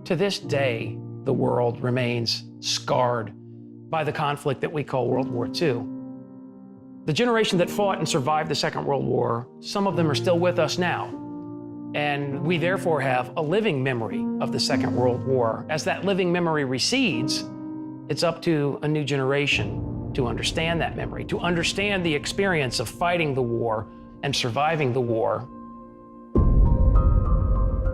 To this day, the world remains scarred by the conflict that we call World War II. The generation that fought and survived the Second World War, some of them are still with us now. And we therefore have a living memory of the Second World War. As that living memory recedes, it's up to a new generation to understand that memory, to understand the experience of fighting the war and surviving the war.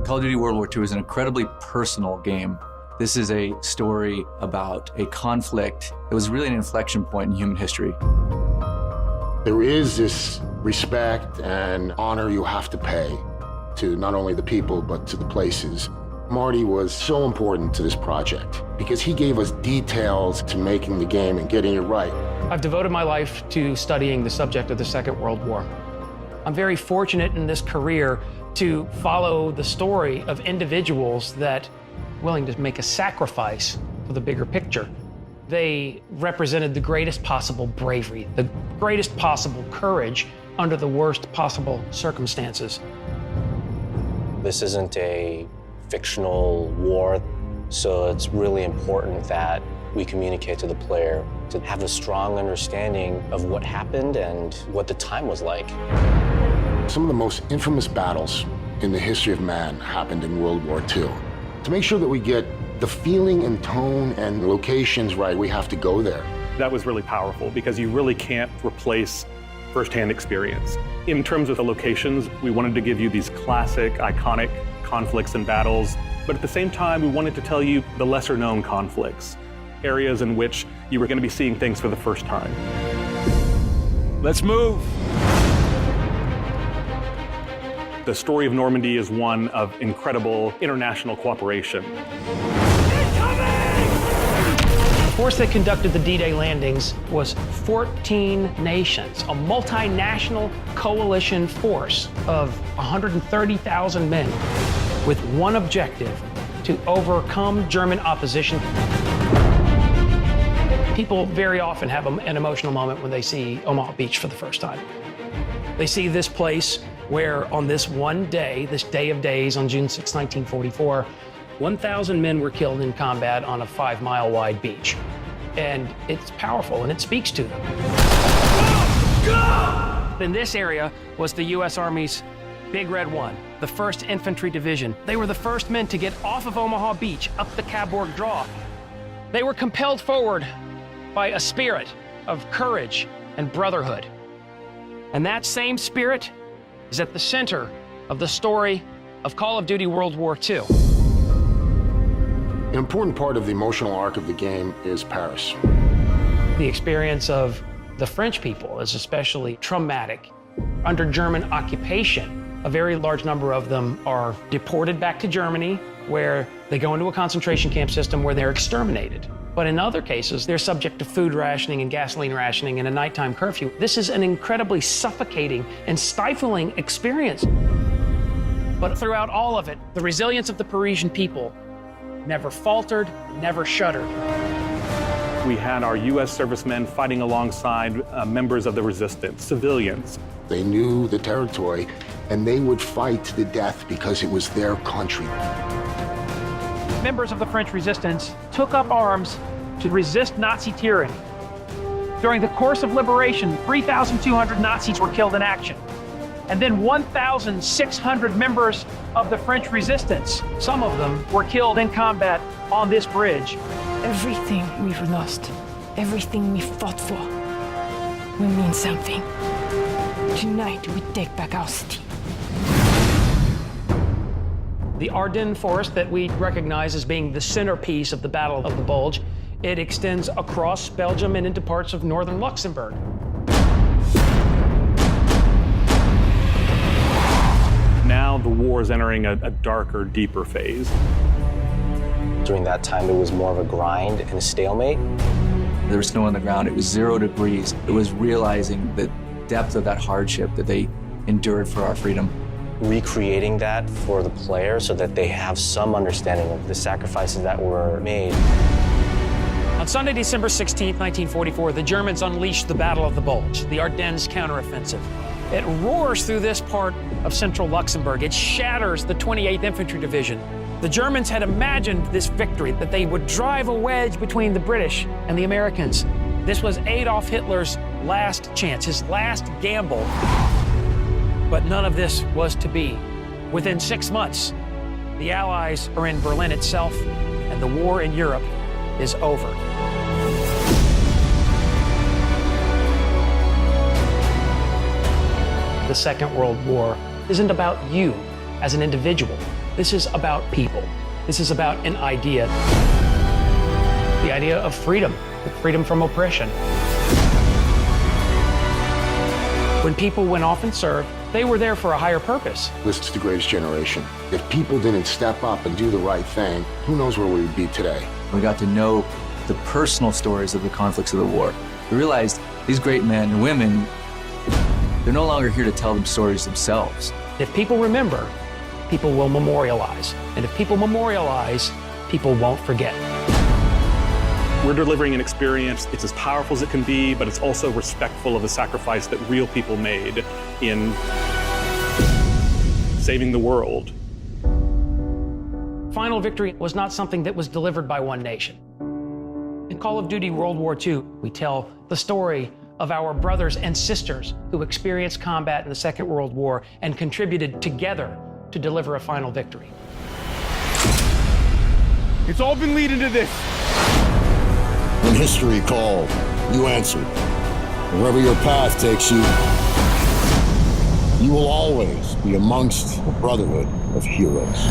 Call of Duty World War II is an incredibly personal game. This is a story about a conflict that was really an inflection point in human history. There is this respect and honor you have to pay to not only the people, but to the places. Marty was so important to this project because he gave us details to making the game and getting it right. I've devoted my life to studying the subject of the Second World War. I'm very fortunate in this career to follow the story of individuals that are willing to make a sacrifice for the bigger picture. They represented the greatest possible bravery, the greatest possible courage under the worst possible circumstances. This isn't a fictional war, so it's really important that we communicate to the player to have a strong understanding of what happened and what the time was like. Some of the most infamous battles in the history of man happened in World War II. To make sure that we get the feeling and tone and locations right, we have to go there. That was really powerful because you really can't replace firsthand experience. In terms of the locations, we wanted to give you these classic, iconic conflicts and battles, but at the same time, we wanted to tell you the lesser known conflicts, areas in which you were going to be seeing things for the first time. Let's move. The story of Normandy is one of incredible international cooperation. The force that conducted the D-Day landings was 14 nations, a multinational coalition force of 130,000 men with one objective: to overcome German opposition. People very often have an emotional moment when they see Omaha Beach for the first time. They see this place where on this one day, this day of days on June 6, 1944, 1,000 men were killed in combat on a 5-mile wide beach. And it's powerful and it speaks to them. In this area was the U.S. Army's Big Red One, the 1st Infantry Division. They were the first men to get off of Omaha Beach, up the Cabourg Draw. They were compelled forward by a spirit of courage and brotherhood. And that same spirit is at the center of the story of Call of Duty World War II. An important part of the emotional arc of the game is Paris. The experience of the French people is especially traumatic. Under German occupation, a very large number of them are deported back to Germany, where they go into a concentration camp system where they're exterminated. But in other cases, they're subject to food rationing and gasoline rationing and a nighttime curfew. This is an incredibly suffocating and stifling experience. But throughout all of it, the resilience of the Parisian people never faltered, never shuddered. We had our U.S. servicemen fighting alongside members of the resistance, civilians. They knew the territory, and they would fight to the death because it was their country. Members of the French resistance took up arms to resist Nazi tyranny. During the course of liberation, 3,200 Nazis were killed in action. And then 1,600 members of the French resistance, some of them were killed in combat on this bridge. Everything we've lost, everything we fought for, will mean something. Tonight, we take back our city. The Ardennes Forest that we recognize as being the centerpiece of the Battle of the Bulge, it extends across Belgium and into parts of northern Luxembourg. Now the war is entering a darker, deeper phase. During that time, it was more of a grind and a stalemate. There was snow on the ground. It was 0 degrees. It was realizing the depth of that hardship that they endured for our freedom. Recreating that for the player so that they have some understanding of the sacrifices that were made. On Sunday, December 16, 1944, the Germans unleashed the Battle of the Bulge, the Ardennes counteroffensive. It roars through this part of central Luxembourg. It shatters the 28th Infantry Division. The Germans had imagined this victory, that they would drive a wedge between the British and the Americans. This was Adolf Hitler's last chance, his last gamble. But none of this was to be. Within 6 months, the Allies are in Berlin itself, and the war in Europe is over. The Second World War isn't about you as an individual. This is about people. This is about an idea. The idea of freedom, freedom from oppression. When people went off and served, they were there for a higher purpose. This is the greatest generation. If people didn't step up and do the right thing, who knows where we would be today? We got to know the personal stories of the conflicts of the war. We realized these great men and women, they're no longer here to tell them stories themselves. If people remember, people will memorialize. And if people memorialize, people won't forget. We're delivering an experience, it's as powerful as it can be, but it's also respectful of the sacrifice that real people made in saving the world. Final victory was not something that was delivered by one nation. In Call of Duty World War II, we tell the story of our brothers and sisters who experienced combat in the Second World War and contributed together to deliver a final victory. It's all been leading to this. When history called, you answered. Wherever your path takes you, you will always be amongst the brotherhood of heroes.